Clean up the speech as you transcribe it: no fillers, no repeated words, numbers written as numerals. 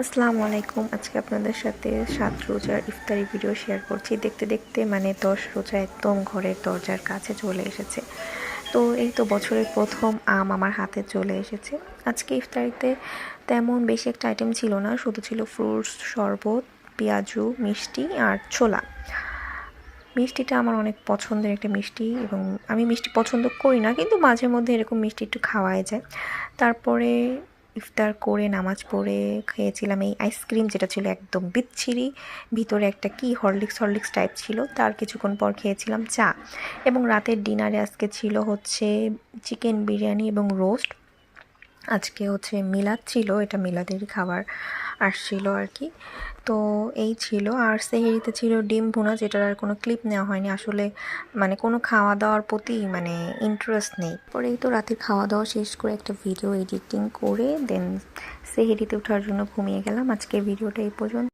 আসসালামু আলাইকুম। আজকে আপনাদের সাথে ৭ রোজার ইফতারি ভিডিও শেয়ার করছি। দেখতে দেখতে ১০ রোজা একদম ঘরের দরজার কাছে চলে এসেছে। তো এই তো বছরের প্রথম আম আমার হাতে চলে এসেছে। আজকে ইফতারিতে তেমন বেশি একটা আইটেম ছিল না, শুধু ছিল ফ্রুটস, শরবত, পেঁয়াজু, মিষ্টি আর ছোলা। মিষ্টিটা আমার অনেক পছন্দের একটা মিষ্টি এবং আমি মিষ্টি পছন্দ করি না, কিন্তু মাঝে মধ্যে এরকম মিষ্টি একটু খাওয়াই যায়। তারপরে ইফতার করে নামাজ পড়ে খেয়েছিলাম এই আইসক্রিম, যেটা ছিল একদম বিচ্ছিরি, ভিতরে একটা কি হরলিক্স টাইপ ছিল। তার কিছুক্ষণ পর খেয়েছিলাম চা। এবং রাতের ডিনারে আজকে ছিল হচ্ছে চিকেন বিরিয়ানি এবং রোস্ট। আজকে হচ্ছে মিলাদ ছিল, এটা মিলাদেরই খাবার আসছিল আর কি। তো এই ছিল। আর সেহরিতে ছিল ডিম ভুনা, যেটার আর কোনো ক্লিপ নেওয়া হয়নি আসলে, কোনো খাওয়া দাওয়ার প্রতি ইন্টারেস্ট নেই। পরেই তো রাতের খাওয়া দাওয়া শেষ করে একটা ভিডিও এডিটিং করে দেন সেহরিতে ওঠার জন্য ঘুমিয়ে গেলাম। আজকের ভিডিওটা এই পর্যন্ত।